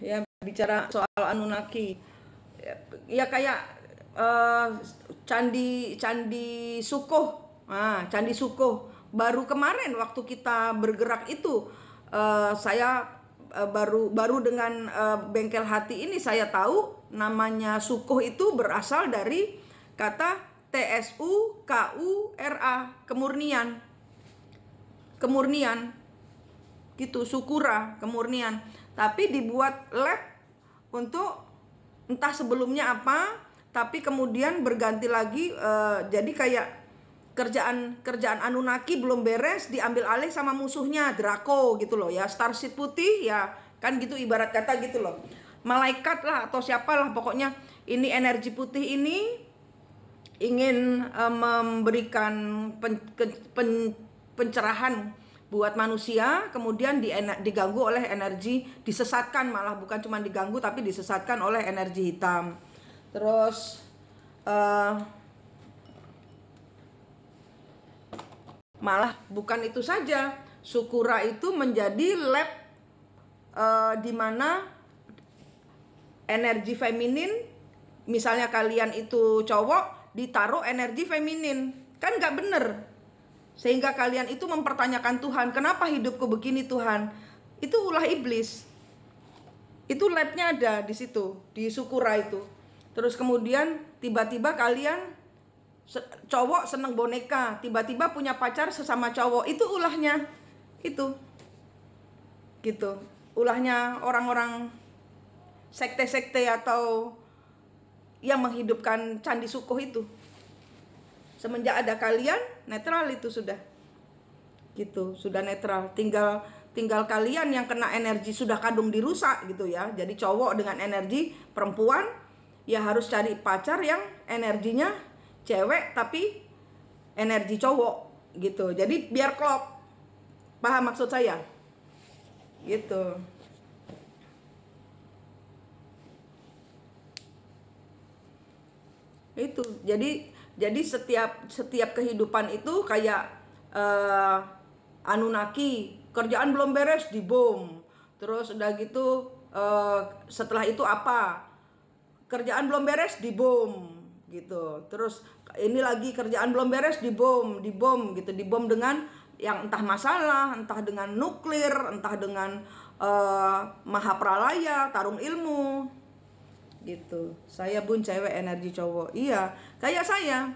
Ya, bicara soal Anunnaki, ya kayak candi candi Sukoh. Candi Sukoh baru kemarin waktu kita bergerak itu, saya baru dengan bengkel hati ini saya tahu namanya Sukoh itu berasal dari kata TSUKURA, kemurnian. Kemurnian gitu, Sukura, kemurnian. Tapi dibuat lab untuk entah sebelumnya apa, tapi kemudian berganti lagi, jadi kayak kerjaan Anunnaki belum beres, diambil alih sama musuhnya Draco gitu loh ya, Starship putih ya kan, gitu ibarat kata gitu loh, malaikat lah atau siapalah, pokoknya ini energi putih ini ingin memberikan pencerahan buat manusia, kemudian diganggu oleh energi, disesatkan, malah bukan cuma diganggu tapi disesatkan oleh energi hitam. Terus malah bukan itu saja, Sukura itu menjadi lab di mana energi feminin, misalnya kalian itu cowok, ditaruh energi feminin, kan nggak bener. Sehingga kalian itu mempertanyakan Tuhan, kenapa hidupku begini Tuhan? Itu ulah iblis. Itu labnya ada di situ, di Sukura itu. Terus kemudian tiba-tiba kalian cowok seneng boneka, tiba-tiba punya pacar sesama cowok, itu ulahnya itu. Gitu. Ulahnya orang-orang sekte-sekte atau yang menghidupkan Candi Sukoh itu. Semenjak ada kalian, netral itu sudah. Gitu, sudah netral. Tinggal kalian yang kena energi sudah kadung dirusak gitu ya. Jadi cowok dengan energi perempuan ya harus cari pacar yang energinya cewek tapi energi cowok gitu. Jadi biar klop. Paham maksud saya? Gitu. Itu. Jadi setiap kehidupan itu kayak Anunnaki, kerjaan belum beres dibom. Terus udah gitu setelah itu apa? Kerjaan belum beres dibom gitu. Terus ini lagi kerjaan belum beres dibom gitu, dibom dengan yang entah masalah, entah dengan nuklir, entah dengan mahapralaya, tarung ilmu. Gitu. Saya bun cewek energi cowok. Iya, kayak saya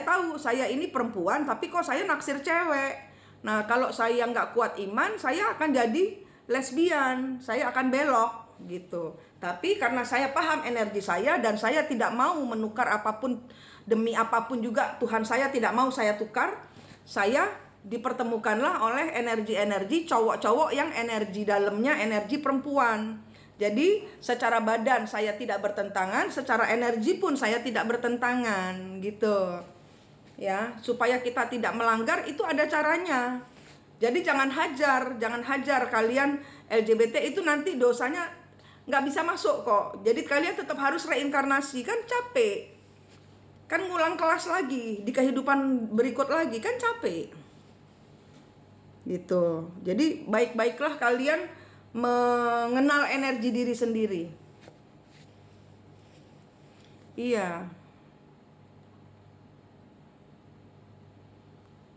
tahu saya ini perempuan tapi kok saya naksir cewek. Nah, kalau saya nggak kuat iman, saya akan jadi lesbian, saya akan belok gitu. Tapi karena saya paham energi saya dan saya tidak mau menukar apapun, demi apapun juga Tuhan saya tidak mau saya tukar, saya dipertemukanlah oleh energi-energi cowok-cowok yang energi dalamnya energi perempuan. Jadi secara badan saya tidak bertentangan, secara energi pun saya tidak bertentangan gitu. Ya, supaya kita tidak melanggar itu ada caranya. Jadi jangan hajar kalian LGBT itu, nanti dosanya nggak bisa masuk kok. Jadi kalian tetap harus reinkarnasi, kan capek. Kan ngulang kelas lagi di kehidupan berikut lagi, kan capek. Gitu. Jadi baik-baiklah kalian mengenal energi diri sendiri. Iya.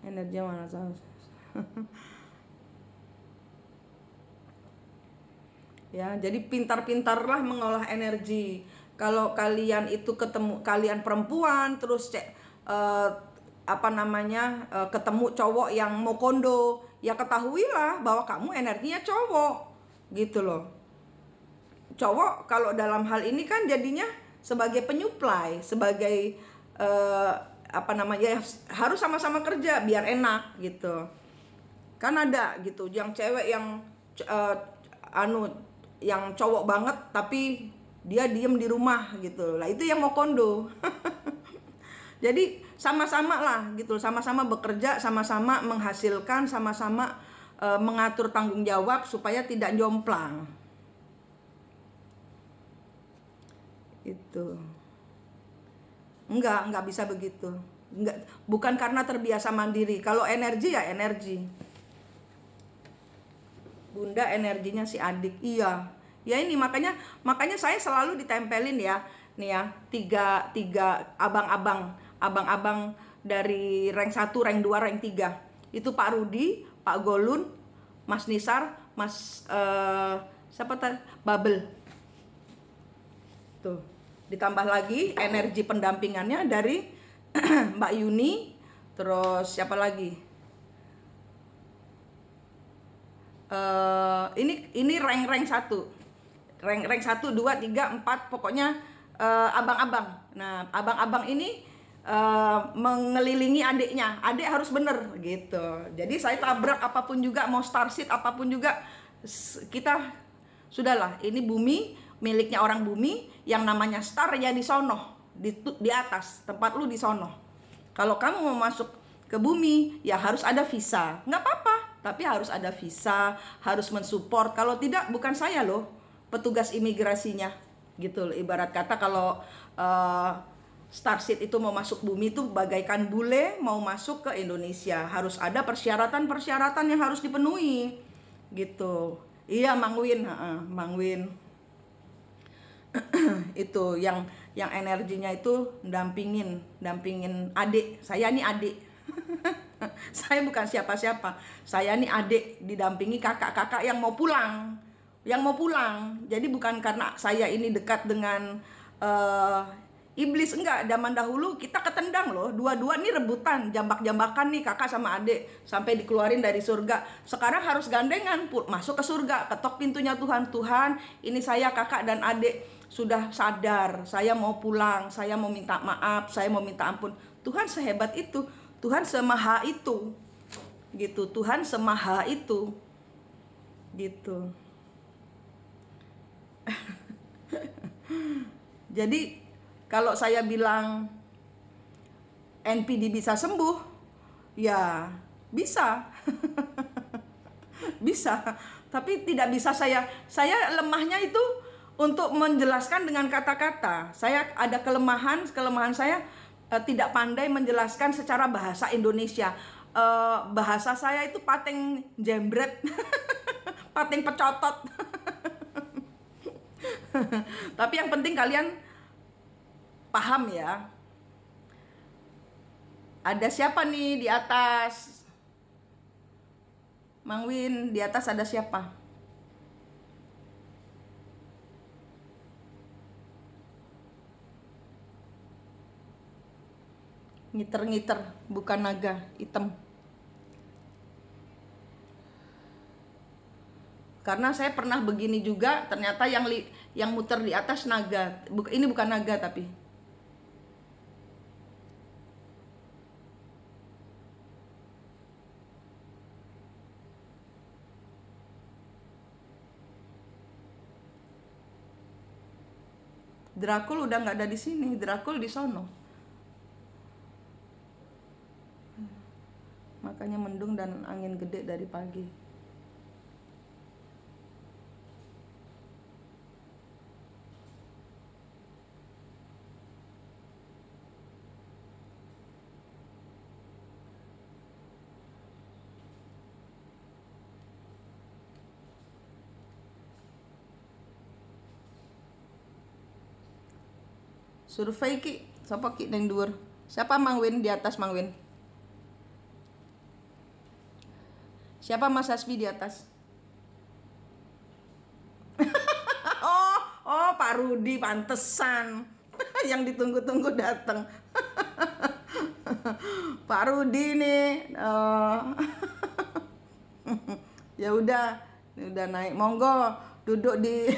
Energi mana salah? Ya, jadi pintar-pintarlah mengolah energi. Kalau kalian itu ketemu, kalian perempuan terus ketemu cowok yang mau kondo, ya ketahuilah bahwa kamu energinya cowok. Gitu loh. Cowok kalau dalam hal ini kan jadinya sebagai penyuplai, sebagai harus sama-sama kerja biar enak gitu. Kan ada gitu yang cewek yang yang cowok banget tapi dia diem di rumah gitu. Lah itu yang mau kondo. Jadi sama-sama lah gitu, sama-sama bekerja, sama-sama menghasilkan, sama-sama mengatur tanggung jawab supaya tidak jomplang. Itu. Enggak bisa begitu. Bukan karena terbiasa mandiri. Kalau energi ya energi. Bunda energinya si adik. Iya. Ya ini makanya saya selalu ditempelin ya. Nih ya, tiga abang-abang dari rank 1, rank 2, rank 3. Itu Pak Rudi, Pak Golun, Mas Nisar, Mas siapa tadi? Babel. Tuh. Ditambah lagi energi pendampingannya dari Mbak Yuni, terus siapa lagi? Ini rank 1. Rank 1, 2, 3, 4, pokoknya abang-abang. Nah, abang-abang ini mengelilingi adiknya. Adik harus bener gitu. Jadi saya tabrak apapun juga, mau starseed apapun juga, kita sudahlah, ini bumi miliknya orang bumi, yang namanya star ya di sono, di atas, tempat lu di sono. Kalau kamu mau masuk ke bumi ya harus ada visa, nggak apa-apa, tapi harus ada visa, harus mensupport. Kalau tidak, bukan saya loh petugas imigrasinya gitu. Ibarat kata kalau starseed itu mau masuk bumi itu bagaikan bule mau masuk ke Indonesia, harus ada persyaratan yang harus dipenuhi gitu. Iya, Mang Win, Mang Win. Itu yang energinya itu dampingin adik. Saya nih adik. Saya bukan siapa-siapa. Saya nih adik didampingi kakak-kakak yang mau pulang. Jadi bukan karena saya ini dekat dengan iblis, enggak. Zaman dahulu kita ketendang loh. Dua-dua nih rebutan, jambak-jambakan nih kakak sama adik sampai dikeluarin dari surga. Sekarang harus gandengan masuk ke surga, ketok pintunya Tuhan. Tuhan, ini saya kakak dan adik sudah sadar, saya mau pulang, saya mau minta maaf, saya mau minta ampun. Tuhan sehebat itu, Tuhan semaha itu, gitu. Tuhan semaha itu, gitu. Jadi kalau saya bilang NPD bisa sembuh, ya bisa. Bisa, tapi tidak bisa saya lemahnya itu untuk menjelaskan dengan kata-kata. Saya ada kelemahan saya tidak pandai menjelaskan secara bahasa Indonesia. Bahasa saya itu pateng jembret, pateng pecotot. Tapi yang penting kalian paham ya. Ada siapa nih di atas? Mang Win, di atas ada siapa? Ngiter-ngiter, bukan naga hitam. Karena saya pernah begini juga, ternyata yang muter di atas naga. Ini bukan naga tapi. Drakul udah nggak ada di sini, Drakul di sono. Makanya mendung dan angin gede dari pagi. Survei ki, siapa ki neng dhuwur? Siapa Mang Win di atas Mang Win? Siapa Mas Hasbi di atas? oh Pak Rudi, pantesan. Yang ditunggu-tunggu datang. Pak Rudi nih. Ya udah naik. Monggo duduk di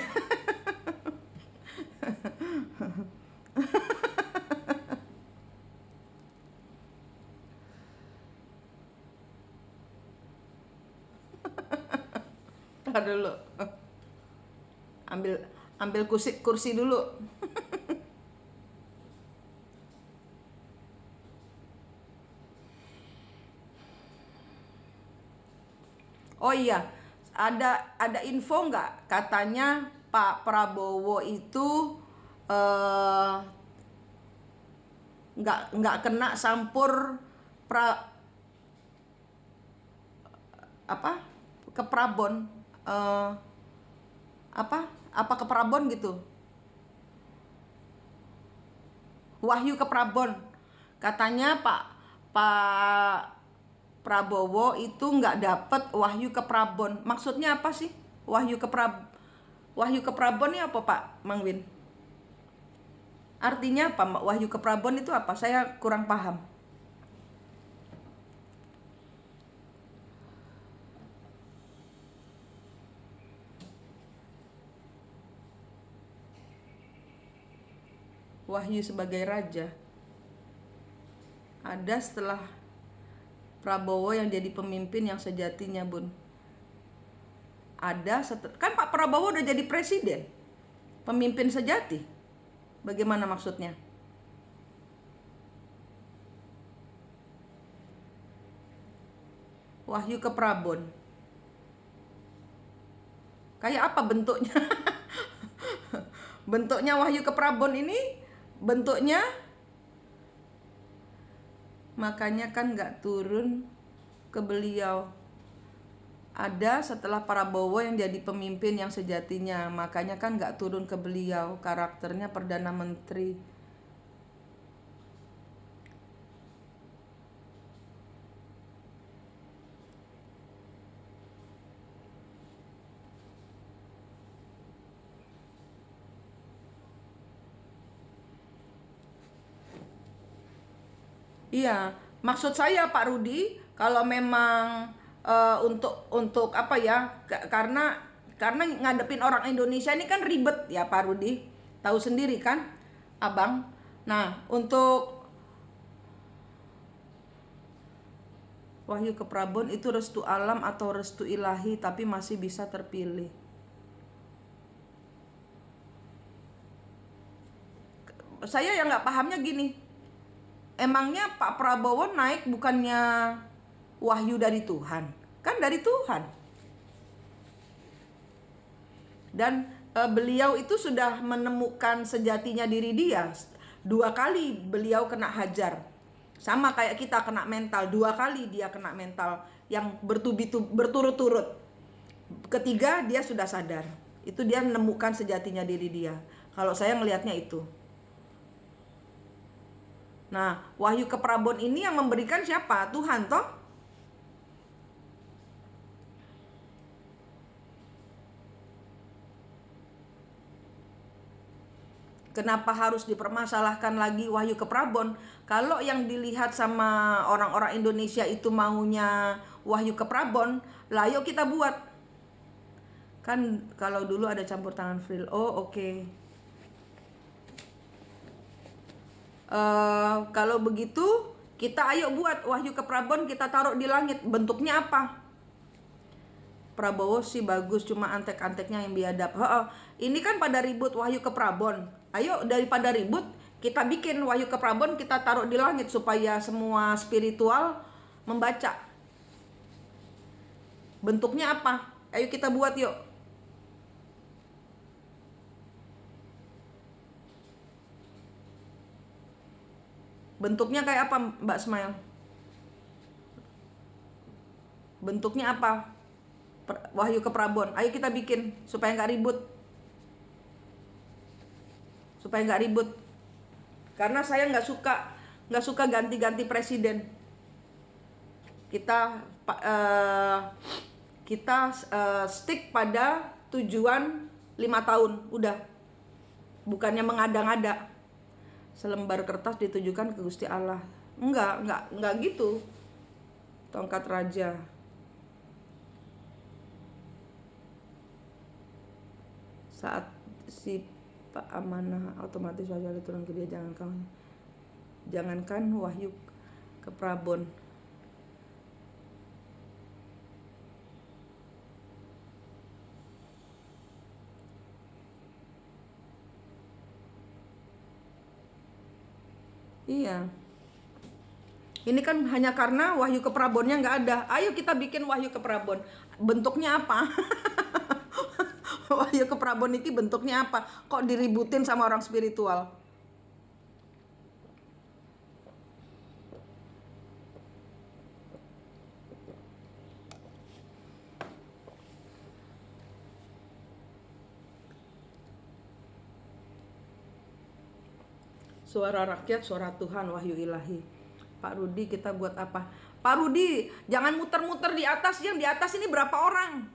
Tar dulu. Ambil kursi dulu. Oh iya, ada info nggak? Katanya Pak Prabowo itu nggak kena sampur ke Prabon, eh, apa ke Prabon gitu. Wahyu ke Prabon. Katanya Pak Prabowo itu nggak dapet wahyu ke Prabon. Maksudnya apa sih? Wahyu ke Prabon ini apa Pak Mang Win? Artinya apa? Wahyu ke Prabon itu apa? Saya kurang paham. Wahyu sebagai raja ada setelah Prabowo yang jadi pemimpin yang sejatinya, Bun. Kan Pak Prabowo udah jadi presiden, pemimpin sejati. Bagaimana maksudnya? Wahyu ke Prabon. Kayak apa bentuknya? Bentuknya wahyu ke Prabon ini bentuknya, makanya kan nggak turun ke beliau. Ada setelah Prabowo yang jadi pemimpin yang sejatinya, makanya kan nggak turun ke beliau. Karakternya Perdana Menteri. Iya, maksud saya Pak Rudi, kalau memang untuk apa ya? Karena ngadepin orang Indonesia ini kan ribet ya Pak Rudi. Tahu sendiri kan, Abang. Nah, untuk wahyu ke Prabon itu restu alam atau restu ilahi, tapi masih bisa terpilih. Saya yang nggak pahamnya gini, emangnya Pak Prabowo naik bukannya wahyu dari Tuhan? Kan dari Tuhan. Dan beliau itu sudah menemukan sejatinya diri dia. 2 kali beliau kena hajar. Sama kayak kita kena mental, 2 kali dia kena mental yang berturut-turut. Ketiga dia sudah sadar. Itu dia menemukan sejatinya diri dia. Kalau saya ngelihatnya itu. Nah, wahyu ke Prabon ini yang memberikan siapa? Tuhan toh? Kenapa harus dipermasalahkan lagi wahyu ke Prabon? Kalau yang dilihat sama orang-orang Indonesia itu maunya wahyu ke Prabon, lah yuk kita buat. Kan kalau dulu ada campur tangan Frill. Oh, oke. Kalau begitu kita ayo buat wahyu ke Prabon, kita taruh di langit. Bentuknya apa? Prabowo sih bagus, cuma antek-anteknya yang biadab. Ini kan pada ribut wahyu ke Prabon. Ayo daripada ribut, kita bikin wahyu ke Prabon, kita taruh di langit supaya semua spiritual membaca. Bentuknya apa? Ayo kita buat yuk. Bentuknya kayak apa Mbak Smile? Bentuknya apa? Wahyu ke Prabon. Ayo kita bikin supaya nggak ribut. Supaya nggak ribut. Karena saya nggak suka ganti-ganti presiden. Kita stick pada tujuan 5 tahun. Udah. Bukannya mengada-ngada. Selembar kertas ditujukan ke Gusti Allah. Enggak gitu. Tongkat raja. Saat si Pak amanah otomatis wajah turun ke dia, jangankan wahyu ke Prabon. Iya. Ini kan hanya karena wahyu ke Prabonnya nggak ada. Ayo kita bikin wahyu ke Prabon. Bentuknya apa? Wahyu ke Prabon ini bentuknya apa? Kok diributin sama orang spiritual? Suara rakyat, suara Tuhan, wahyu ilahi. Pak Rudi, kita buat apa? Pak Rudi, jangan muter-muter di atas. Yang di atas ini berapa orang?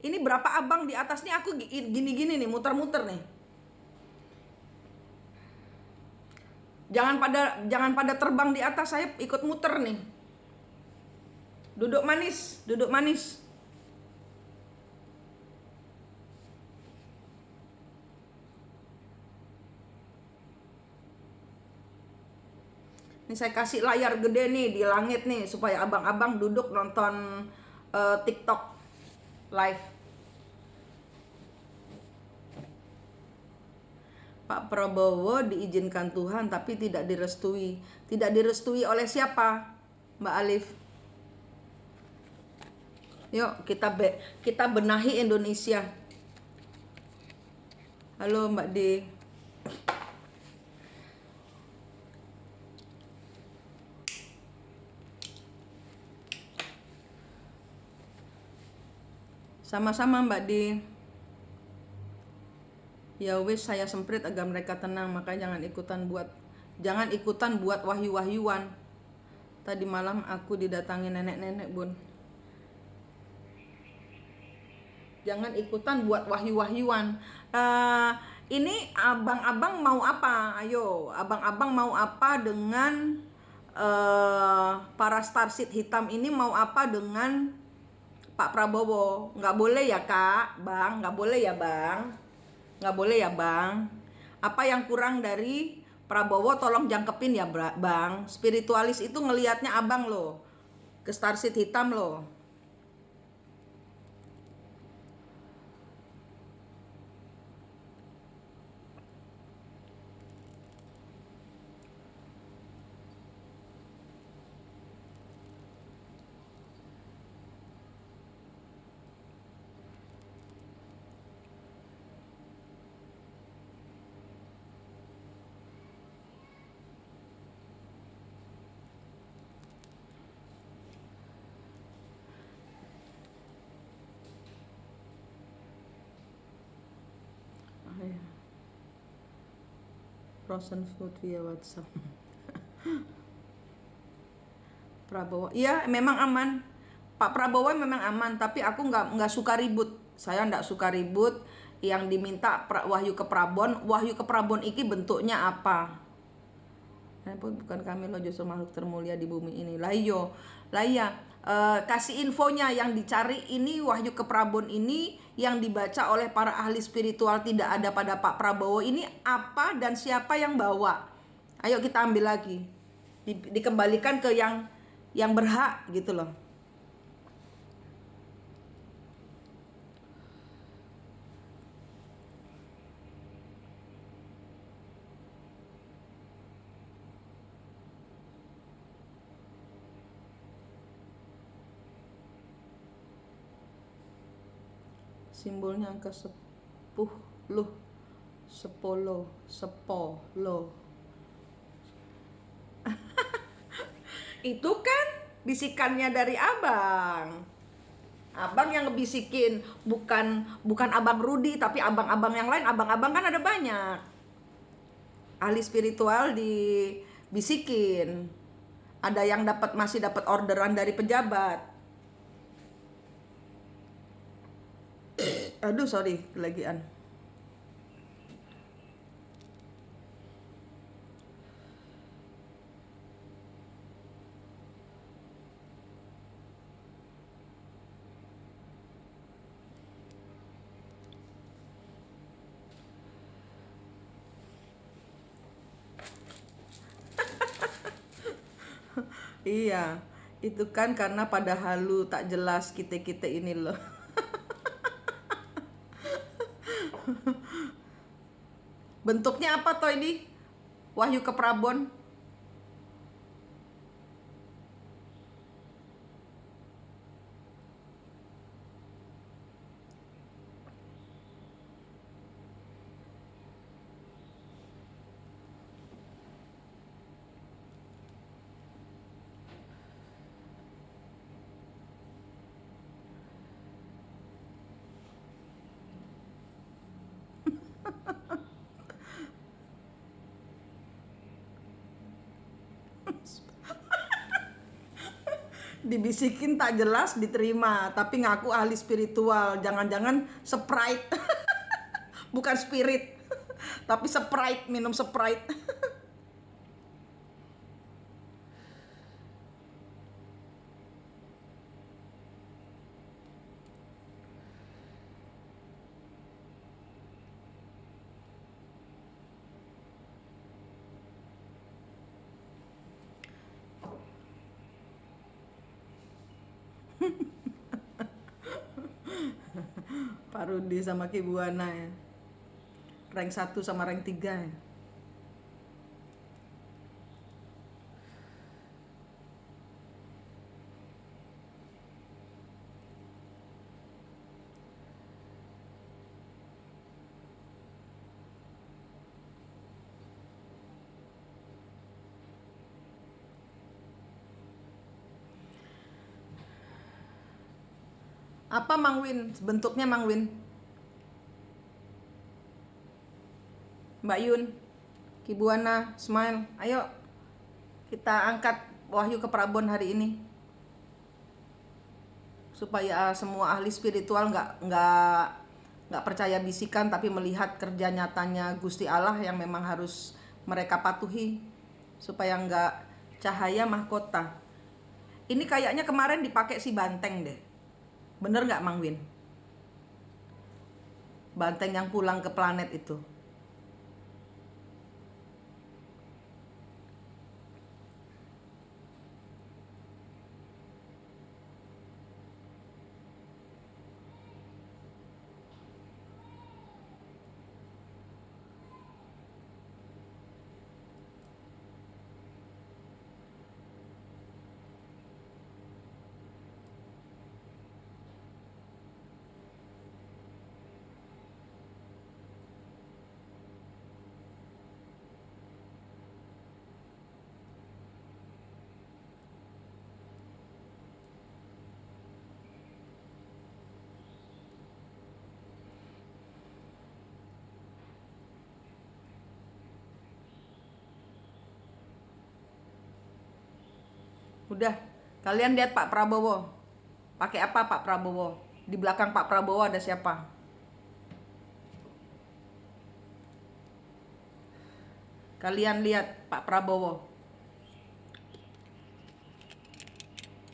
Ini berapa abang di atas nih? Aku gini-gini nih, muter-muter nih. Jangan pada terbang di atas, saya ikut muter nih. Duduk manis, duduk manis. Ini saya kasih layar gede nih di langit nih supaya abang-abang duduk nonton TikTok live. Pak Prabowo diizinkan Tuhan tapi tidak direstui. Tidak direstui oleh siapa, Mbak Alif? Yuk kita benahi Indonesia. Halo Mbak D. Sama-sama Mbak D. Ya wis, saya semprit agar mereka tenang, makanya jangan ikutan buat wahyu-wahyuan. Tadi malam aku didatangi nenek-nenek, Bun. Jangan ikutan buat wahyu-wahyuan. Ini abang-abang mau apa? Ayo, abang-abang mau apa dengan para starseed hitam ini, mau apa dengan Pak Prabowo? Nggak boleh ya Kak, Bang, nggak boleh ya Bang, nggak boleh ya Bang. Apa yang kurang dari Prabowo tolong jangkepin ya Bang. Spiritualis itu ngelihatnya abang loh, ke starseed hitam loh. Frozen food via WhatsApp. Prabowo, iya memang aman. Pak Prabowo memang aman, tapi aku nggak suka ribut. Saya nggak suka ribut. Yang diminta wahyu ke Prabon iki bentuknya apa? Bukan kami loh, justru makhluk termulia di bumi ini. Lah iya, kasih infonya yang dicari ini wahyu ke Prabon ini yang dibaca oleh para ahli spiritual tidak ada pada Pak Prabowo ini apa dan siapa yang bawa. Ayo kita ambil lagi, dikembalikan ke yang berhak gitu loh. Simbolnya angka 10, 10, 10. Itu kan bisikannya dari abang. Abang yang ngebisikin, bukan abang Rudi, tapi abang-abang yang lain. Abang-abang kan ada banyak. Ahli spiritual dibisikin. Ada yang masih dapat orderan dari pejabat. Aduh, sorry, kelagian. Iya, itu kan karena pada halu tak jelas kita ini loh. Bentuknya apa toh ini? Wahyu ke Prabon. Dibisikin tak jelas diterima, tapi ngaku ahli spiritual. Jangan-jangan Sprite. Bukan spirit, tapi Sprite, minum Sprite. Pak Rudi sama Ki Buana ya. Rank 1 sama rank 3 ya. Apa Mang Win? Bentuknya Mang Win? Mbak Yun, Ki Buana, Smile, ayo kita angkat Wahyu ke Prabon hari ini supaya semua ahli spiritual nggak percaya bisikan tapi melihat kerja nyatanya Gusti Allah yang memang harus mereka patuhi supaya nggak cahaya mahkota. Ini kayaknya kemarin dipakai si Banteng deh. Bener nggak Mang Win? Banteng yang pulang ke planet itu. Udah, kalian lihat Pak Prabowo. Pakai apa Pak Prabowo? Di belakang Pak Prabowo ada siapa? Kalian lihat Pak Prabowo.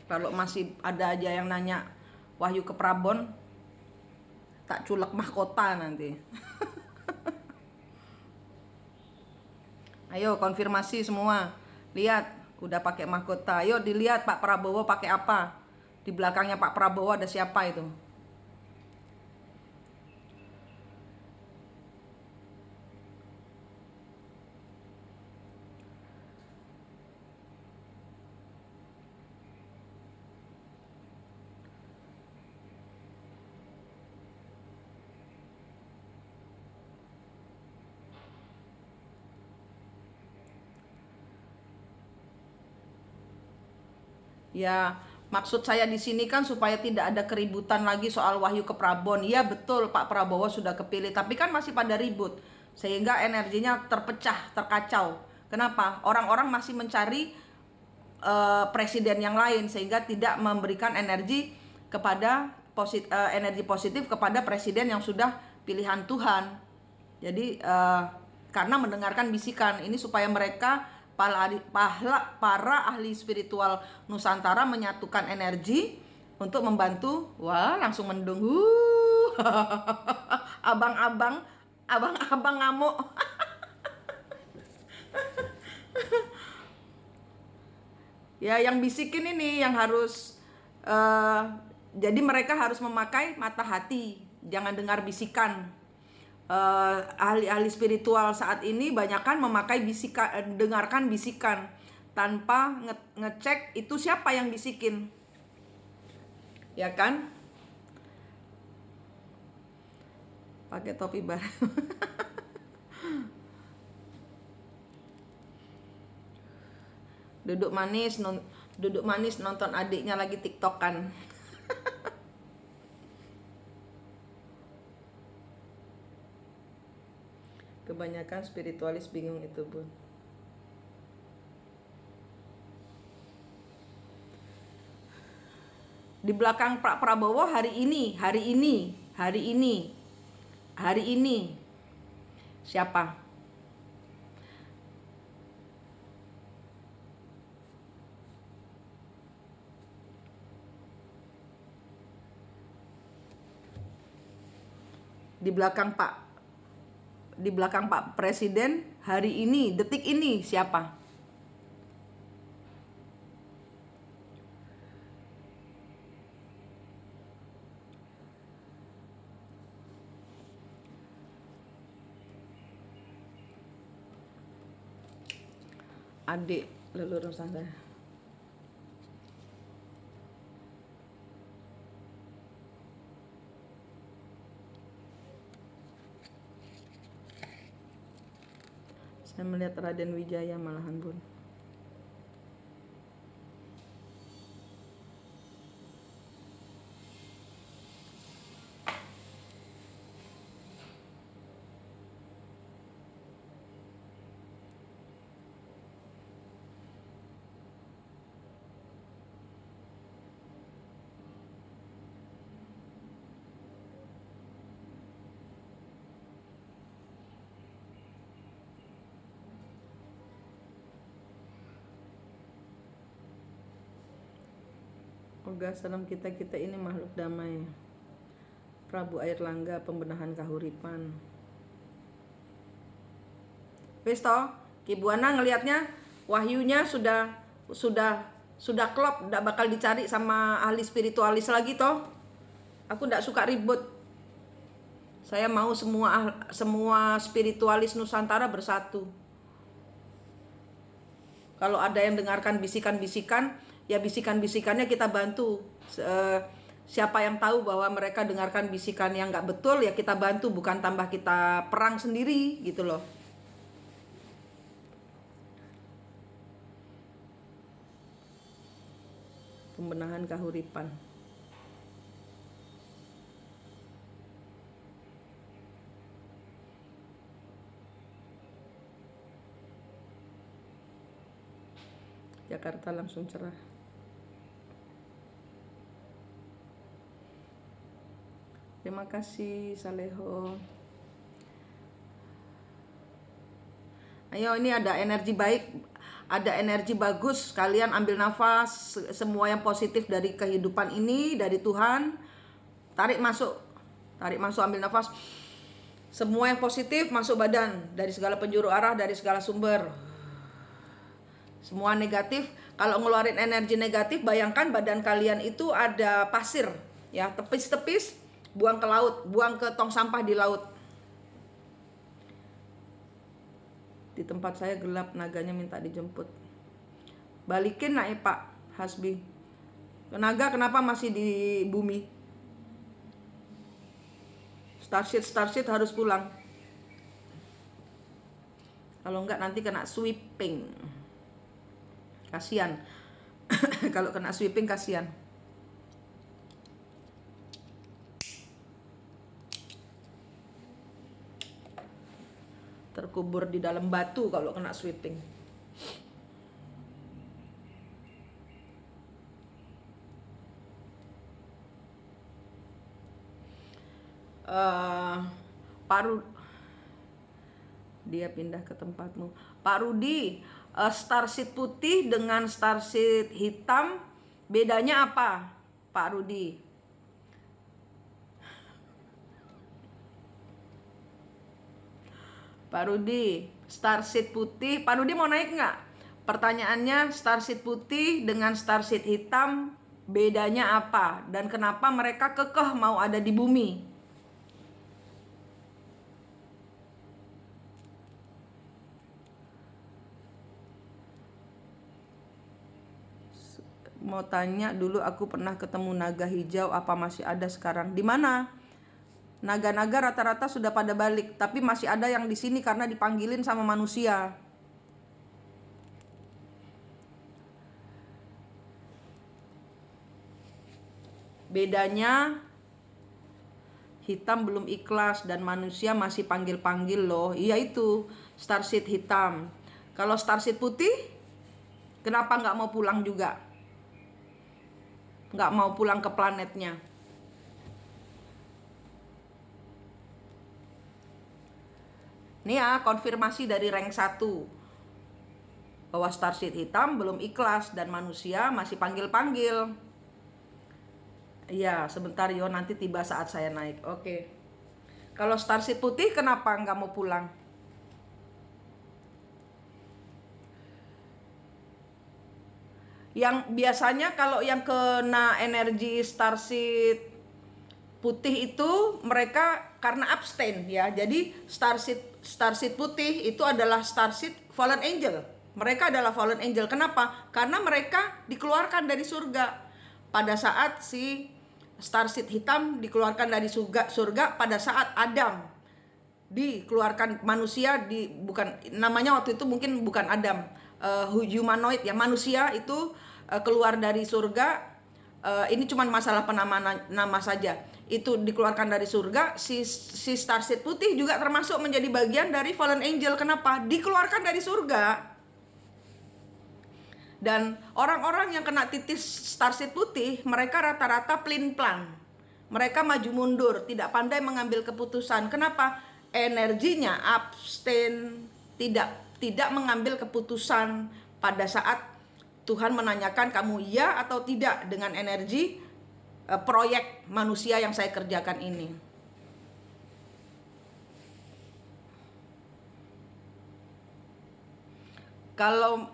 Kalau masih ada aja yang nanya Wahyu ke Prabon, tak culek mahkota nanti. Ayo konfirmasi semua. Lihat, udah pakai mahkota. Ayo dilihat Pak Prabowo pakai apa. Di belakangnya Pak Prabowo ada siapa itu? Ya, maksud saya di sini kan supaya tidak ada keributan lagi soal Wahyu ke Prabon. Iya betul Pak Prabowo sudah kepilih, tapi kan masih pada ribut. Sehingga energinya terpecah, terkacau. Kenapa? Orang-orang masih mencari presiden yang lain sehingga tidak memberikan energi kepada energi positif kepada presiden yang sudah pilihan Tuhan. Jadi karena mendengarkan bisikan ini supaya mereka para ahli spiritual Nusantara menyatukan energi untuk membantu. Wah, langsung mendung. Abang-abang ngamuk. Ya, yang bisikin ini yang harus jadi mereka harus memakai mata hati, jangan dengar bisikan. Ahli-ahli spiritual saat ini banyakkan memakai bisikan, dengarkan bisikan tanpa ngecek itu siapa yang bisikin, ya kan? Pakai topi baru. Duduk manis nonton adiknya lagi tiktokan. Kebanyakan spiritualis bingung itu Bun. Di belakang Pak Prabowo hari ini siapa? Di belakang Pak Presiden hari ini, detik ini siapa? Adik leluhur saya. Saya melihat Raden Wijaya malahan, Bun. Olga, salam kita ini makhluk damai. Prabu Airlangga, pembenahan kahuripan. Wis toh, Ki Buana ngelihatnya wahyunya sudah klop, ndak bakal dicari sama ahli spiritualis lagi toh. Aku ndak suka ribut. Saya mau semua spiritualis Nusantara bersatu. Kalau ada yang dengarkan bisikan-bisikan, ya bisikan-bisikannya kita bantu. Siapa yang tahu bahwa mereka dengarkan bisikan yang nggak betul, ya kita bantu, bukan tambah kita perang sendiri gitu loh. Pembenahan kahuripan. Jakarta langsung cerah. Terima kasih Saleho. Ayo, ini ada energi baik, ada energi bagus. Kalian ambil nafas, semua yang positif dari kehidupan ini, dari Tuhan. Tarik masuk, ambil nafas. Semua yang positif masuk badan, dari segala penjuru arah, dari segala sumber. Semua negatif, kalau ngeluarin energi negatif, bayangkan badan kalian itu ada pasir, ya, tepis-tepis, buang ke laut, buang ke tong sampah di laut. Di tempat saya gelap, naganya minta dijemput. Balikin nak ya Pak Hasbi. Naga kenapa masih di bumi? Starship harus pulang. Kalau enggak nanti kena sweeping. Kasihan. Kalau kena sweeping kasihan. Terkubur di dalam batu kalau kena sweeping. Pak Rudi, dia pindah ke tempatmu. Pak Rudi, starship putih dengan starship hitam bedanya apa, Pak Rudi? Pak Rudi, starship putih. Pak Rudi mau naik nggak? Pertanyaannya, starship putih dengan starship hitam bedanya apa? Dan kenapa mereka kekeh mau ada di bumi? Mau tanya, dulu aku pernah ketemu naga hijau, apa masih ada sekarang? Di mana? Naga-naga rata-rata sudah pada balik, tapi masih ada yang di sini karena dipanggilin sama manusia. Bedanya hitam belum ikhlas dan manusia masih panggil-panggil loh. Iya itu starship hitam. Kalau starship putih, kenapa nggak mau pulang juga? nggak mau pulang ke planetnya. Ini ya konfirmasi dari rank 1 bahwa starseed hitam belum ikhlas dan manusia masih panggil-panggil. Iya, sebentar yo, nanti tiba saat saya naik. Oke. Kalau starseed putih kenapa nggak mau pulang? Yang biasanya kalau yang kena energi starseed putih itu mereka karena abstain ya. Jadi starseed putih itu adalah starseed fallen angel. Mereka adalah fallen angel. Kenapa? Karena mereka dikeluarkan dari surga pada saat si starseed hitam dikeluarkan dari surga pada saat Adam dikeluarkan. Manusia bukan namanya waktu itu, mungkin bukan Adam, humanoid ya, manusia itu keluar dari surga. Ini cuma masalah penamaan nama saja. Itu dikeluarkan dari surga. Si starseed putih juga termasuk menjadi bagian dari fallen angel. Kenapa? Dikeluarkan dari surga. Dan orang-orang yang kena titis starseed putih, mereka rata-rata pelin-pelan. Mereka maju mundur, tidak pandai mengambil keputusan. Kenapa? Energinya abstain, tidak mengambil keputusan pada saat Tuhan menanyakan kamu iya atau tidak dengan energi proyek manusia yang saya kerjakan ini. Kalau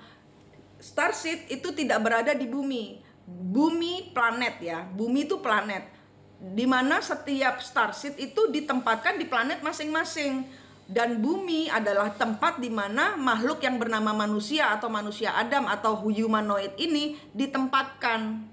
starseed itu tidak berada di bumi. Bumi planet ya. Bumi itu planet. Dimana setiap starseed itu ditempatkan di planet masing-masing. Dan bumi adalah tempat di mana makhluk yang bernama manusia atau manusia Adam atau humanoid ini ditempatkan.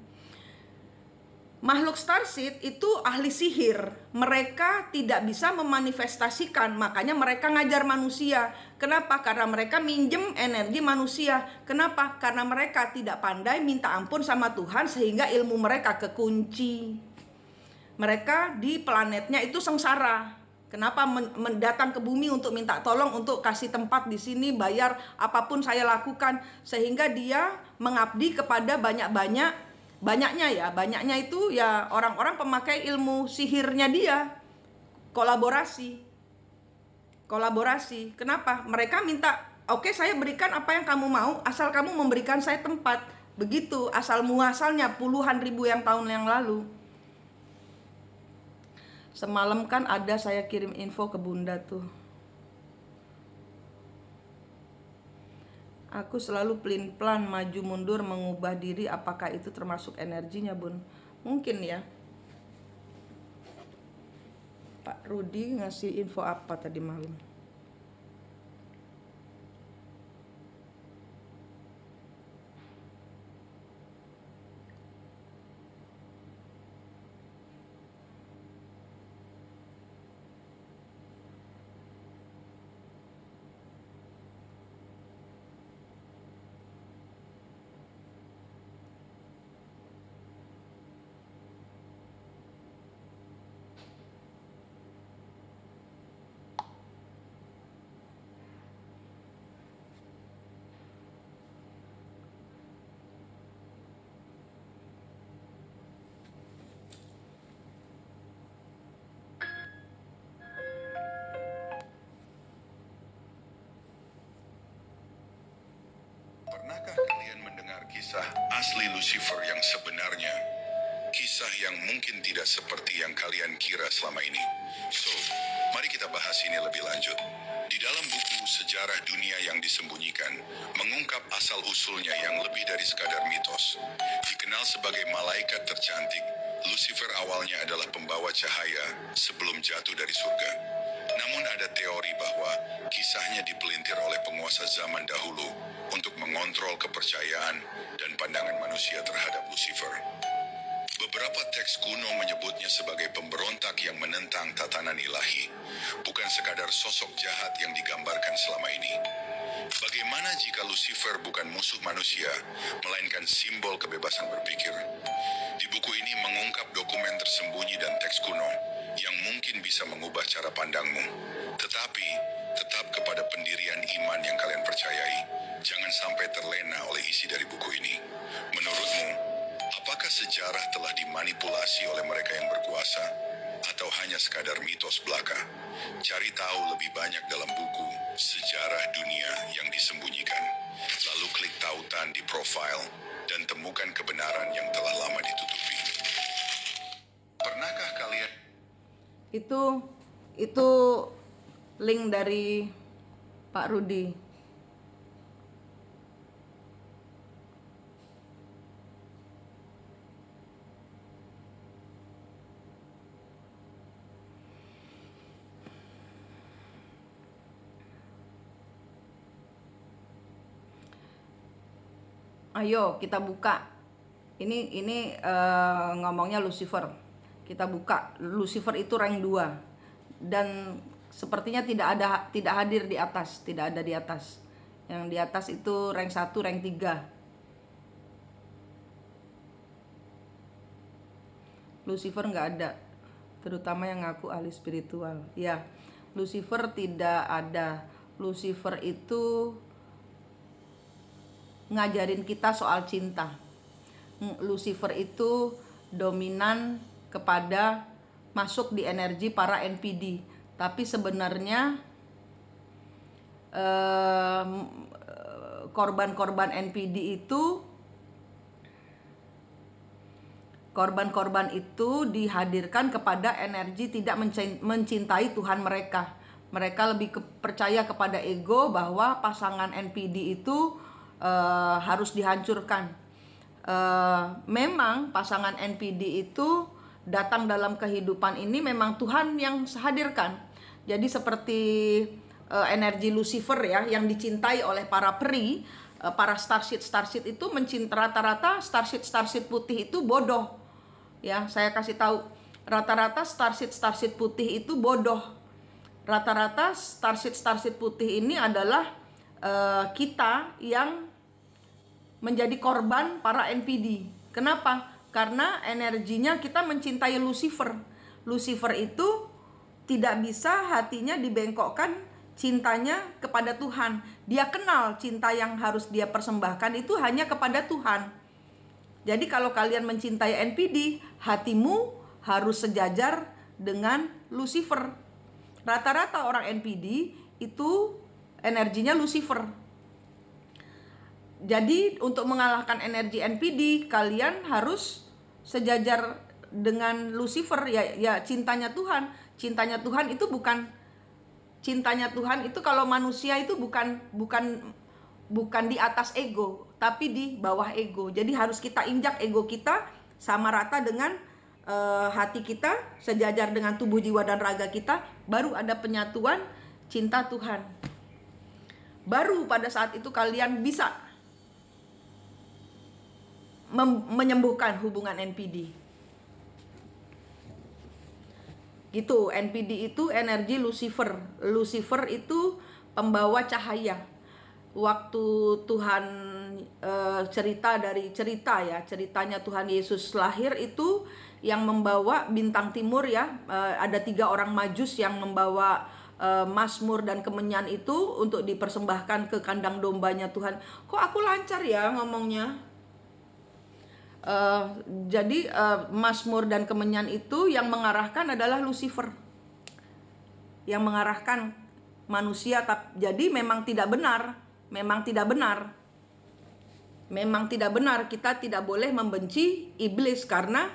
Makhluk starseed itu ahli sihir. Mereka tidak bisa memanifestasikan, makanya mereka ngajar manusia. Kenapa? Karena mereka minjem energi manusia. Kenapa? Karena mereka tidak pandai minta ampun sama Tuhan sehingga ilmu mereka kekunci. Mereka di planetnya itu sengsara. Kenapa mendatang ke bumi untuk minta tolong, untuk kasih tempat di sini, bayar apapun saya lakukan, sehingga dia mengabdi kepada banyaknya itu ya orang-orang pemakai ilmu sihirnya dia. Kolaborasi. Kenapa? Mereka minta, oke, saya berikan apa yang kamu mau, asal kamu memberikan saya tempat. Begitu asal muasalnya puluhan ribu yang tahun yang lalu. Semalam kan ada saya kirim info ke Bunda tuh. Aku selalu pelin-pelan maju mundur mengubah diri, apakah itu termasuk energinya, Bun? Mungkin ya. Pak Rudi ngasih info apa tadi malam? Pernahkah kalian mendengar kisah asli Lucifer yang sebenarnya? Kisah yang mungkin tidak seperti yang kalian kira selama ini. So, mari kita bahas ini lebih lanjut. Di dalam buku Sejarah Dunia yang Disembunyikan, mengungkap asal-usulnya yang lebih dari sekadar mitos. Dikenal sebagai malaikat tercantik, Lucifer awalnya adalah pembawa cahaya sebelum jatuh dari surga. Namun ada teori bahwa kisahnya dipelintir oleh penguasa zaman dahulu untuk mengontrol kepercayaan dan pandangan manusia terhadap Lucifer. Beberapa teks kuno menyebutnya sebagai pemberontak yang menentang tatanan ilahi, bukan sekadar sosok jahat yang digambarkan selama ini. Bagaimana jika Lucifer bukan musuh manusia, melainkan simbol kebebasan berpikir? Di buku ini mengungkap dokumen tersembunyi dan teks kuno yang mungkin bisa mengubah cara pandangmu. Tetapi, tetap kepada pendirian iman yang kalian percayai. Jangan sampai terlena oleh isi dari buku ini. Menurutmu, Apakah sejarah telah dimanipulasi oleh mereka yang berkuasa, atau hanya sekadar mitos belaka? Cari tahu lebih banyak dalam buku Sejarah Dunia yang Disembunyikan. Lalu klik tautan di profil dan temukan kebenaran yang telah lama ditutupi. Pernahkah kalian... Itu link dari Pak Rudi. Ayo kita buka. Ini ngomongnya Lucifer. Kita buka. Lucifer itu rank 2. Dan sepertinya tidak hadir di atas, tidak ada di atas. Yang di atas itu rank 1, rank 3. Lucifer nggak ada. Terutama yang ngaku ahli spiritual. Ya, Lucifer tidak ada. Lucifer itu ngajarin kita soal cinta. Lucifer itu dominan kepada masuk di energi para NPD. Tapi sebenarnya korban-korban NPD itu, korban-korban itu dihadirkan kepada energi tidak mencintai Tuhan mereka. Mereka lebih percaya kepada ego bahwa pasangan NPD itu harus dihancurkan. Memang pasangan NPD itu datang dalam kehidupan ini memang Tuhan yang hadirkan. Jadi seperti energi Lucifer ya, yang dicintai oleh para peri, para starseed itu rata-rata starseed putih itu bodoh. Ya, saya kasih tahu, rata-rata starseed putih itu bodoh. Rata-rata starseed putih ini adalah kita yang menjadi korban para NPD. Kenapa? Karena energinya kita mencintai Lucifer. Lucifer itu tidak bisa hatinya dibengkokkan cintanya kepada Tuhan. Dia kenal cinta yang harus dia persembahkan itu hanya kepada Tuhan. Jadi kalau kalian mencintai NPD, hatimu harus sejajar dengan Lucifer. Rata-rata orang NPD itu energinya Lucifer. Jadi untuk mengalahkan energi NPD, kalian harus sejajar dengan Lucifer, ya cintanya Tuhan. Cintanya Tuhan itu bukan, cintanya Tuhan itu kalau manusia itu bukan di atas ego, tapi di bawah ego. Jadi harus kita injak ego kita sama rata dengan hati kita, sejajar dengan tubuh, jiwa, dan raga kita. Baru ada penyatuan cinta Tuhan. Baru pada saat itu kalian bisa menyembuhkan hubungan NPD. Gitu, NPD itu energi Lucifer. Lucifer itu pembawa cahaya. Waktu Tuhan ceritanya Tuhan Yesus lahir itu yang membawa bintang timur ya, ada 3 orang majus yang membawa mazmur dan kemenyan itu untuk dipersembahkan ke kandang dombanya Tuhan. Kok aku lancar ya ngomongnya? Jadi mazmur dan kemenyan itu yang mengarahkan adalah Lucifer, yang mengarahkan manusia. Jadi memang tidak benar, kita tidak boleh membenci iblis, karena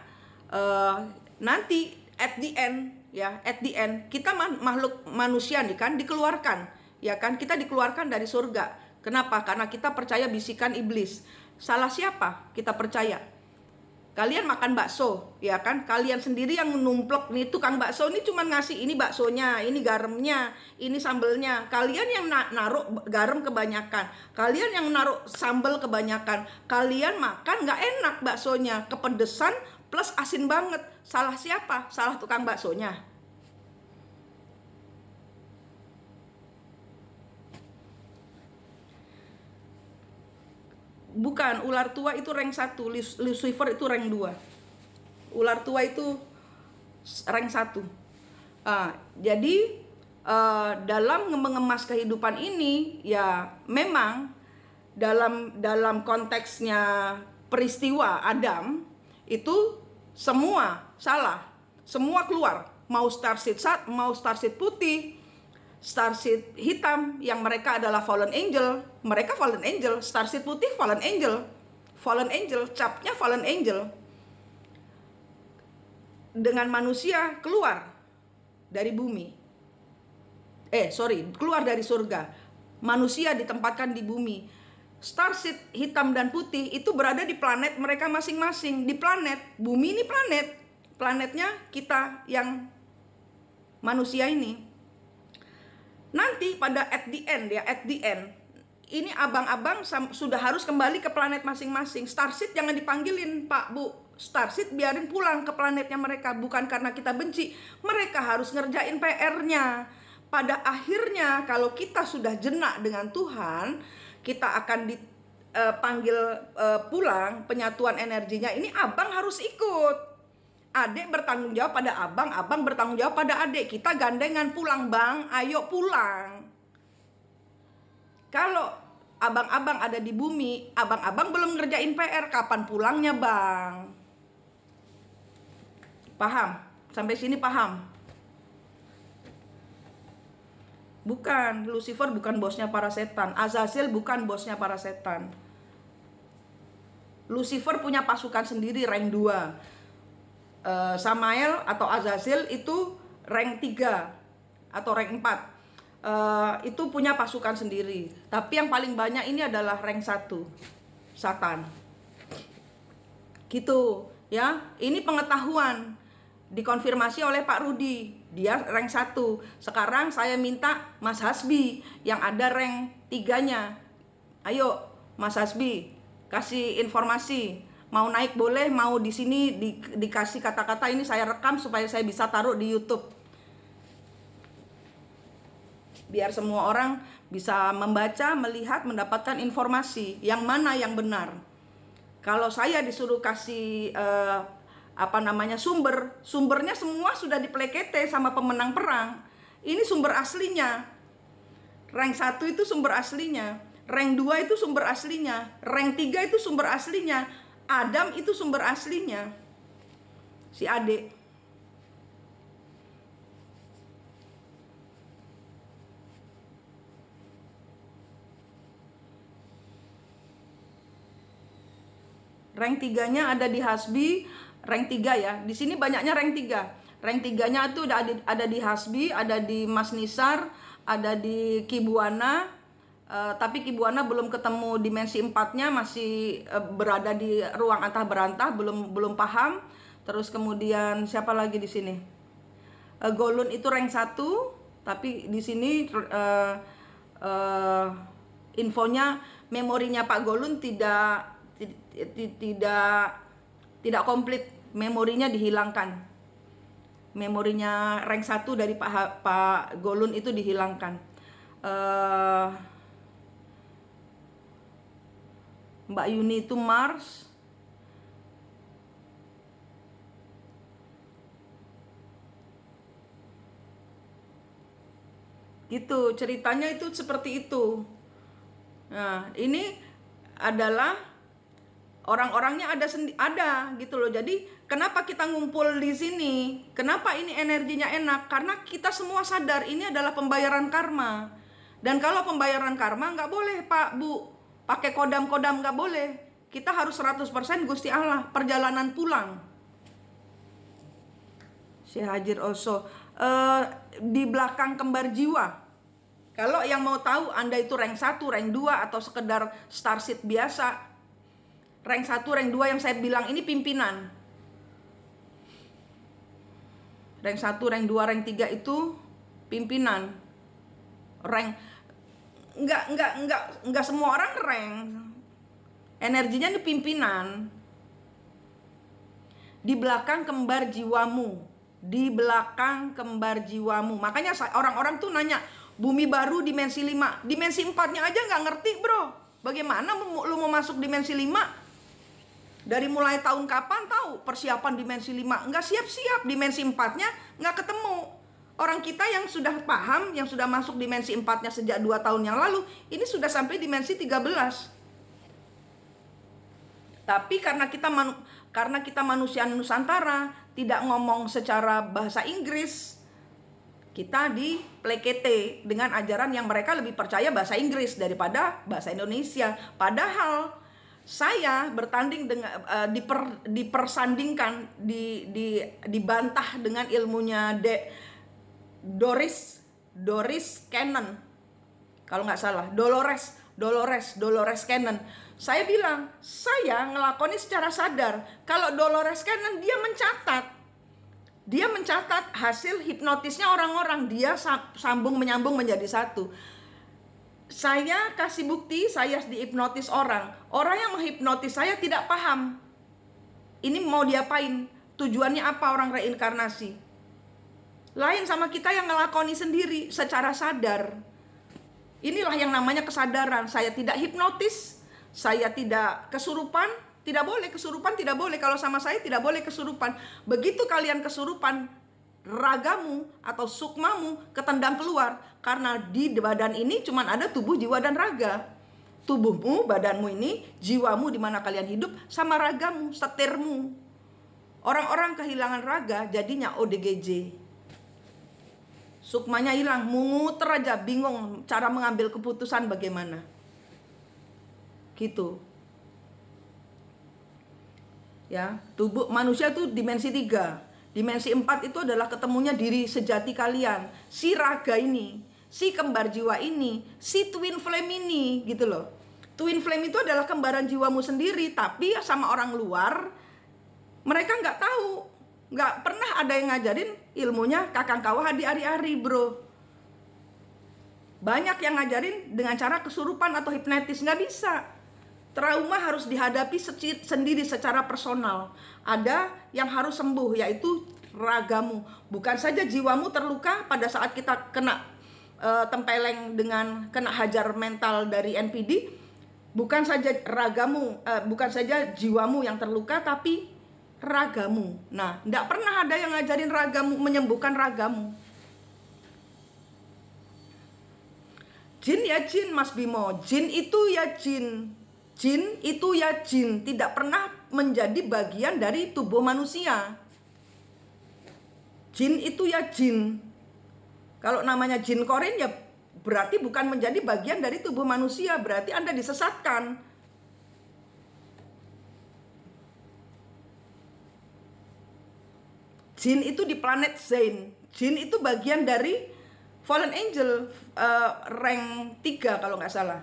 nanti at the end kita makhluk manusia nih kan dikeluarkan, ya kan, kita dikeluarkan dari surga. Kenapa? Karena kita percaya bisikan iblis. Salah siapa kita percaya? Kalian makan bakso, ya kan? Kalian sendiri yang numplek nih, tukang bakso ini cuma ngasih ini baksonya, ini garamnya, ini sambelnya. Kalian yang naruh garam kebanyakan, kalian yang naruh sambel kebanyakan. Kalian makan nggak enak baksonya, kepedesan plus asin banget. Salah siapa? Salah tukang baksonya. Bukan, ular tua itu rank 1, Lucifer itu rank 2. Ular tua itu rank 1. Jadi dalam mengemas kehidupan ini ya memang dalam konteksnya peristiwa Adam, itu semua salah, semua keluar. Mau starseed putih, starseed hitam yang mereka adalah fallen angel, mereka fallen angel. Starseed putih fallen angel, capnya fallen angel. Dengan manusia keluar dari bumi, keluar dari surga, manusia ditempatkan di bumi. Starseed hitam dan putih itu berada di planet mereka masing-masing. Di planet bumi ini planetnya kita yang manusia ini. Nanti pada at the end ini abang-abang sudah harus kembali ke planet masing-masing. Starseed jangan dipanggilin Pak Bu, Starseed biarin pulang ke planetnya mereka. Bukan karena kita benci, mereka harus ngerjain PR-nya. Pada akhirnya kalau kita sudah jenak dengan Tuhan, kita akan dipanggil pulang penyatuan energinya. Ini abang harus ikut. Adik bertanggung jawab pada abang bertanggung jawab pada adik. Kita gandengan pulang bang, ayo pulang. Kalau abang-abang ada di bumi, abang-abang belum ngerjain PR, kapan pulangnya bang? Paham? Sampai sini paham? Bukan, Lucifer bukan bosnya para setan. Azazel bukan bosnya para setan. Lucifer punya pasukan sendiri rank 2. Samael atau Azazel itu rank 3 atau rank 4. Itu punya pasukan sendiri. Tapi yang paling banyak ini adalah rank 1, Satan. Gitu ya. Ini pengetahuan dikonfirmasi oleh Pak Rudi. Dia rank 1. Sekarang saya minta Mas Hasbi yang ada rank 3-nya. Ayo Mas Hasbi, kasih informasi. Mau naik boleh, mau di sini dikasih kata-kata, ini saya rekam supaya saya bisa taruh di YouTube. Biar semua orang bisa membaca, melihat, mendapatkan informasi yang mana yang benar. Kalau saya disuruh kasih sumbernya semua sudah diplekete sama pemenang perang. Ini sumber aslinya. Rank 1 itu sumber aslinya, rank 2 itu sumber aslinya, rank 3 itu sumber aslinya. Adam itu sumber aslinya, si adik. Rank 3-nya ada di Hasbi, rank 3 ya. Di sini banyaknya rank 3. Rank 3-nya itu ada di Hasbi, ada di Mas Nisar, ada di Kibuana. Tapi Kibuana belum ketemu dimensi 4-nya, masih berada di ruang antah berantah, belum paham. Terus kemudian siapa lagi di sini? Golun itu rank 1, tapi di sini infonya memorinya Pak Golun tidak komplit, memorinya dihilangkan. Memorinya rank 1 dari Pak Golun itu dihilangkan. Mbak Yuni itu Mars. Gitu, ceritanya itu seperti itu. Nah, ini adalah orang-orangnya ada gitu loh. Jadi, kenapa kita ngumpul di sini? Kenapa ini energinya enak? Karena kita semua sadar ini adalah pembayaran karma. Dan kalau pembayaran karma nggak boleh Pak Bu pakai kodam-kodam, nggak boleh. Kita harus 100% Gusti Allah. Perjalanan pulang. Syekh Hajir Oso di belakang kembar jiwa. Kalau yang mau tahu Anda itu rank 1, rank 2 atau sekedar starseed biasa, rank 1, rank 2 yang saya bilang ini pimpinan. Rank 1, rank 2, rank 3 itu pimpinan. Rank enggak semua orang rank. Energinya ini pimpinan. Di belakang kembar jiwamu. Di belakang kembar jiwamu. Makanya orang-orang tuh nanya, bumi baru dimensi 5. Dimensi 4-nya aja nggak ngerti, bro. Bagaimana lu mau masuk dimensi 5? Dari mulai tahun kapan tahu persiapan dimensi 5? Nggak siap-siap. Dimensi 4-nya nggak ketemu. Orang kita yang sudah paham, yang sudah masuk dimensi 4-nya sejak 2 tahun yang lalu, ini sudah sampai dimensi 13. Tapi karena karena kita manusia Nusantara tidak ngomong secara bahasa Inggris, kita diplekete dengan ajaran yang mereka lebih percaya bahasa Inggris daripada bahasa Indonesia. Padahal saya bertanding dengan dipersandingkan, dibantah dengan ilmunya Doris Cannon, kalau nggak salah, Dolores Cannon. Saya bilang, saya ngelakoni secara sadar. Kalau Dolores Cannon, dia mencatat hasil hipnotisnya orang-orang, dia sambung menyambung menjadi satu. Saya kasih bukti, saya dihipnotis orang yang menghipnotis saya tidak paham ini mau diapain, tujuannya apa orang reinkarnasi. Lain sama kita yang ngelakoni sendiri secara sadar. Inilah yang namanya kesadaran. Saya tidak hipnotis, saya tidak kesurupan. Tidak boleh kesurupan, tidak boleh. Kalau sama saya tidak boleh kesurupan. Begitu kalian kesurupan, ragamu atau sukmamu ketendang keluar. Karena di badan ini cuma ada tubuh, jiwa, dan raga. Tubuhmu, badanmu ini, jiwamu di mana kalian hidup, sama ragamu, setirmu. Orang-orang kehilangan raga jadinya ODGJ. Sukmanya hilang, muter aja, bingung cara mengambil keputusan bagaimana. Gitu. Ya, tubuh manusia itu dimensi 3. Dimensi 4 itu adalah ketemunya diri sejati kalian. Si raga ini, si kembar jiwa ini, si twin flame ini, gitu loh. Twin flame itu adalah kembaran jiwamu sendiri, tapi sama orang luar mereka nggak tahu. Nggak pernah ada yang ngajarin ilmunya Kakang Kawah di ari-ari, bro. Banyak yang ngajarin dengan cara kesurupan atau hipnotis, nggak bisa. Trauma harus dihadapi sendiri secara personal. Ada yang harus sembuh, yaitu ragamu. Bukan saja jiwamu terluka pada saat kita kena tempeleng dengan kena hajar mental dari NPD. Bukan saja ragamu, bukan saja jiwamu yang terluka, tapi ragamu. Nah, tidak pernah ada yang ngajarin ragamu, menyembuhkan ragamu. Jin ya jin, Mas Bimo. Jin itu ya jin. Jin itu ya jin, tidak pernah menjadi bagian dari tubuh manusia. Jin itu ya jin. Kalau namanya jin korin ya berarti bukan menjadi bagian dari tubuh manusia, berarti Anda disesatkan. Jin itu di planet Zain. Jin itu bagian dari Fallen Angel, rank 3 kalau nggak salah.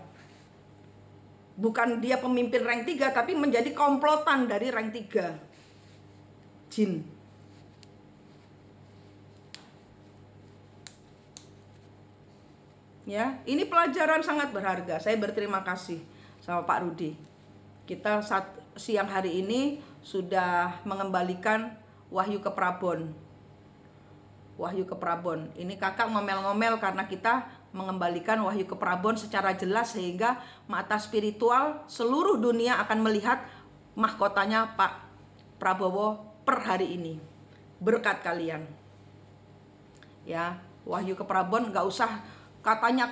Bukan dia pemimpin rank 3, tapi menjadi komplotan dari rank 3. Jin. Ya, ini pelajaran sangat berharga. Saya berterima kasih sama Pak Rudi. Kita siang hari ini sudah mengembalikan Wahyu ke Prabon. Wahyu ke Prabon. Ini kakak ngomel-ngomel karena kita mengembalikan Wahyu ke Prabon secara jelas, sehingga mata spiritual seluruh dunia akan melihat mahkotanya Pak Prabowo per hari ini. Berkat kalian. Ya, Wahyu ke Prabon nggak usah katanya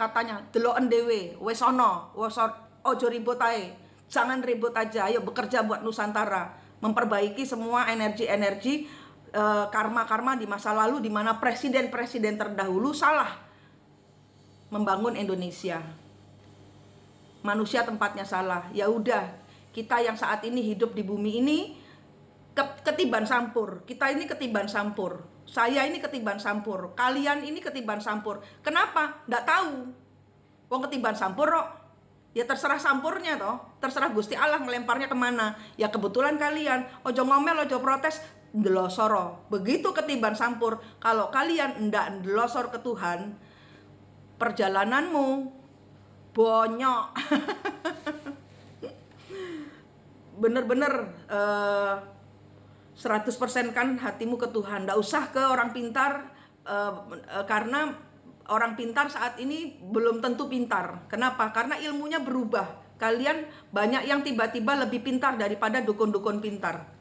deloken dhewe, wis ana, ojo ribut ae. Jangan ribut aja, ayo bekerja buat Nusantara, memperbaiki semua energi-energi karma-karma di masa lalu di mana presiden-presiden terdahulu salah membangun Indonesia. Manusia tempatnya salah. Ya udah, kita yang saat ini hidup di bumi ini ketiban sampur. Kita ini ketiban sampur. Saya ini ketiban sampur. Kalian ini ketiban sampur. Kenapa? Nggak tahu. Wong ketiban sampur kok. Ya terserah sampurnya toh. Terserah Gusti Allah ngelemparnya kemana. Ya kebetulan kalian. Ojo ngomel, ojo protes. Ndelosoro. Begitu ketiban sampur. Kalau kalian ndak ndelosor ke Tuhan, perjalananmu bonyok. Bener-bener 100% kan hatimu ke Tuhan. Nggak usah ke orang pintar, karena orang pintar saat ini belum tentu pintar. Kenapa? Karena ilmunya berubah. Kalian banyak yang tiba-tiba lebih pintar daripada dukun-dukun pintar.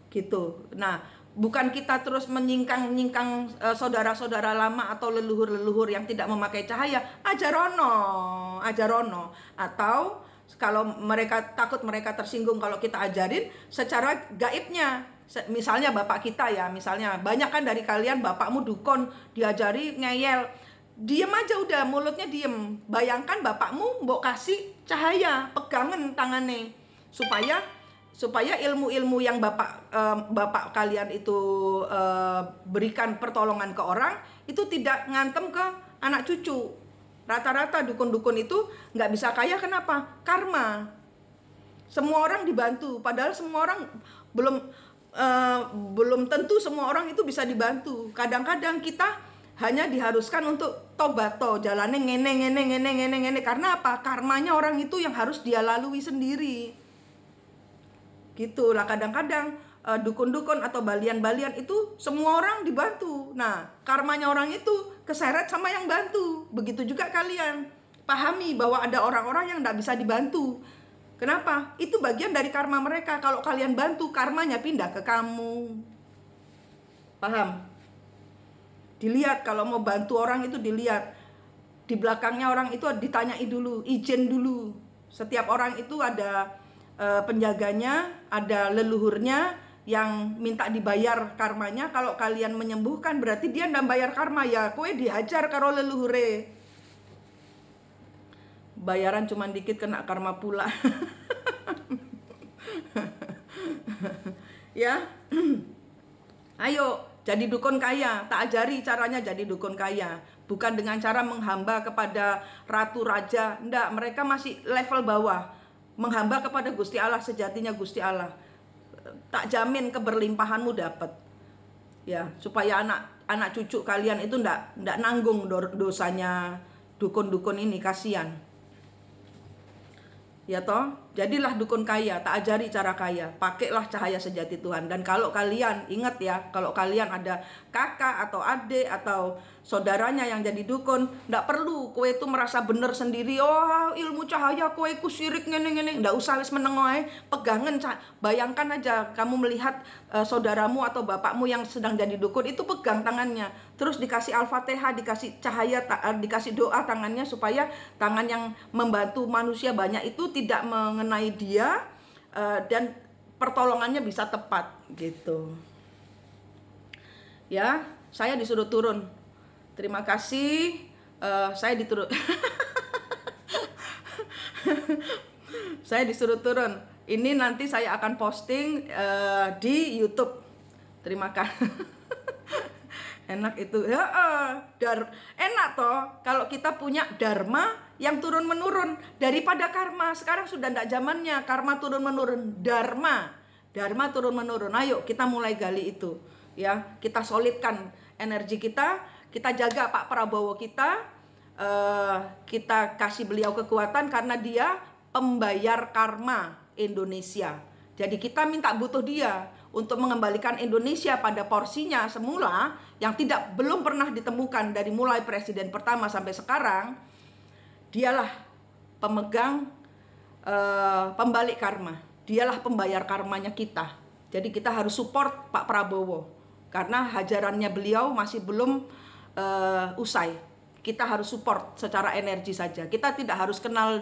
Gitu. Nah, bukan kita terus menyingkang saudara-saudara lama atau leluhur-leluhur yang tidak memakai cahaya. Ajarono. Atau Kalau mereka takut mereka tersinggung kalau kita ajarin secara gaibnya. Misalnya bapak kita ya, misalnya banyak kan dari kalian bapakmu dukun, diajari ngeyel, diem aja udah, mulutnya diem. Bayangkan bapakmu mau kasih cahaya, pegangan tangannya, supaya ilmu-ilmu yang bapak kalian itu berikan pertolongan ke orang itu tidak ngantem ke anak cucu. Rata-rata dukun-dukun itu nggak bisa kaya, kenapa? Karma. Semua orang dibantu, padahal semua orang belum tentu semua orang itu bisa dibantu. Kadang-kadang kita hanya diharuskan untuk tobat, jalannya ngene, karena apa? Karmanya orang itu yang harus dia lalui sendiri. Gitulah kadang-kadang dukun-dukun atau balian-balian itu semua orang dibantu. Nah, karmanya orang itu keseret sama yang bantu. Begitu juga kalian pahami bahwa ada orang-orang yang tidak bisa dibantu. Kenapa? Itu bagian dari karma mereka. Kalau kalian bantu, karmanya pindah ke kamu. Paham? Dilihat, kalau mau bantu orang itu dilihat. Di belakangnya orang itu ditanyai dulu, izin dulu. Setiap orang itu ada penjaganya, ada leluhurnya yang minta dibayar karmanya. Kalau kalian menyembuhkan berarti dia ndak bayar karma, ya kowe dihajar karo leluhure. Bayaran cuma dikit kena karma pula. Ya. Ayo jadi dukun kaya, tak ajari caranya jadi dukun kaya. Bukan dengan cara menghamba kepada ratu raja, ndak, mereka masih level bawah. Menghamba kepada Gusti Allah, sejatinya Gusti Allah. Tak jamin keberlimpahanmu dapat. Ya, supaya anak cucu kalian itu ndak nanggung dosanya dukun-dukun ini, kasihan. Ya toh, jadilah dukun kaya, tak ajari cara kaya, pakailah cahaya sejati Tuhan. Dan kalau kalian, ingat ya, kalau kalian ada kakak atau adik atau saudaranya yang jadi dukun, ndak perlu kowe itu merasa bener sendiri. Oh, ilmu cahaya kowe ku sirik ngene-ngene, ndak usah wis menengoe, pegangan. Bayangkan aja kamu melihat saudaramu atau bapakmu yang sedang jadi dukun itu, pegang tangannya, terus dikasih Al-Fatihah, dikasih cahaya, dikasih doa tangannya, supaya tangan yang membantu manusia banyak itu tidak mengenai dia, dan pertolongannya bisa tepat gitu. Ya, saya disuruh turun. Terima kasih. Saya diturut. Saya disuruh turun. Ini nanti saya akan posting di YouTube. Terima kasih. Enak itu ya, enak toh kalau kita punya dharma yang turun menurun daripada karma. Sekarang sudah tidak zamannya karma turun menurun, dharma turun menurun. Ayo kita mulai gali itu ya, kita solidkan energi kita jaga Pak Prabowo kita kasih beliau kekuatan karena dia pembayar karma Indonesia. Jadi kita butuh dia untuk mengembalikan Indonesia pada porsinya semula yang belum pernah ditemukan dari mulai presiden pertama sampai sekarang. Dialah pemegang pembalik karma, dialah pembayar karmanya kita. Jadi kita harus support Pak Prabowo karena hajarannya beliau masih belum usai. Kita harus support secara energi saja. Kita tidak harus kenal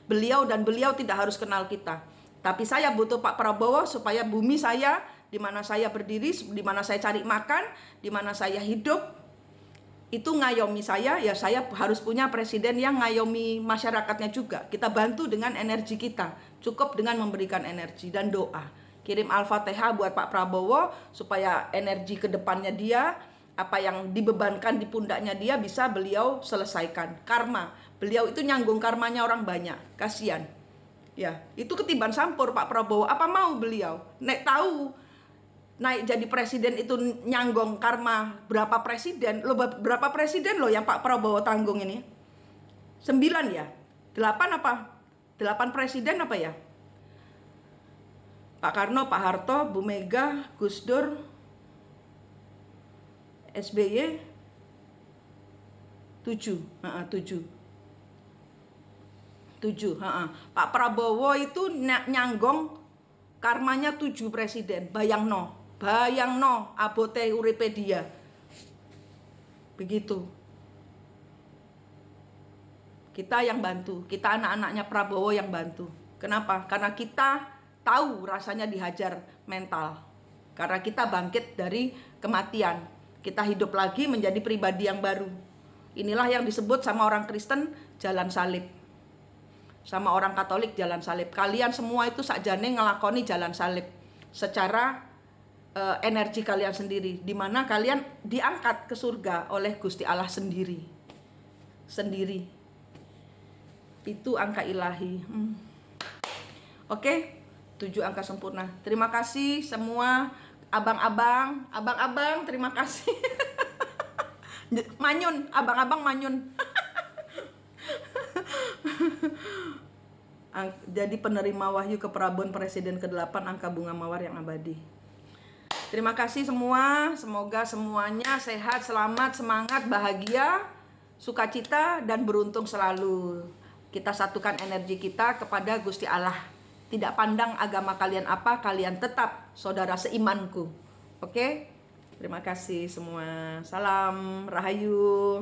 beliau dan beliau tidak harus kenal kita. Tapi saya butuh Pak Prabowo supaya bumi saya, di mana saya berdiri, di mana saya cari makan, di mana saya hidup, itu ngayomi saya. Ya saya harus punya presiden yang ngayomi masyarakatnya juga. Kita bantu dengan energi kita, cukup dengan memberikan energi dan doa. Kirim Al-Fatihah buat Pak Prabowo supaya energi ke depannya dia, apa yang dibebankan di pundaknya dia bisa beliau selesaikan. Karma, beliau itu nyanggung karmanya orang banyak, kasihan. Ya, itu ketiban sampur Pak Prabowo. Apa mau beliau? Naik jadi presiden itu nyanggong karma berapa presiden? Berapa presiden loh yang Pak Prabowo tanggung ini? 9 ya? 8 apa? 8 presiden apa ya? Pak Karno, Pak Harto, Bu Mega, Gus Dur, SBY 7. Pak Prabowo itu nyanggong karmanya 7 presiden. Bayangno abote uripe dia. Begitu. Kita yang bantu, kita anak-anaknya Prabowo yang bantu. Kenapa? Karena kita tahu rasanya dihajar mental. Karena kita bangkit dari kematian. Kita hidup lagi menjadi pribadi yang baru. Inilah yang disebut sama orang Kristen jalan salib. Sama orang Katolik jalan salib. Kalian semua itu sakjane ngelakoni jalan salib secara energi kalian sendiri, di mana kalian diangkat ke surga oleh Gusti Allah sendiri. Itu angka ilahi. Oke, 7 angka sempurna. Terima kasih semua abang-abang, terima kasih. Manyun, abang-abang manyun. Jadi penerima wahyu keprabon presiden ke-8 angka bunga mawar yang abadi. Terima kasih semua, semoga semuanya sehat, selamat, semangat, bahagia, sukacita, dan beruntung selalu. Kita satukan energi kita kepada Gusti Allah. Tidak pandang agama kalian apa, kalian tetap saudara seimanku. Oke? Terima kasih semua. Salam Rahayu.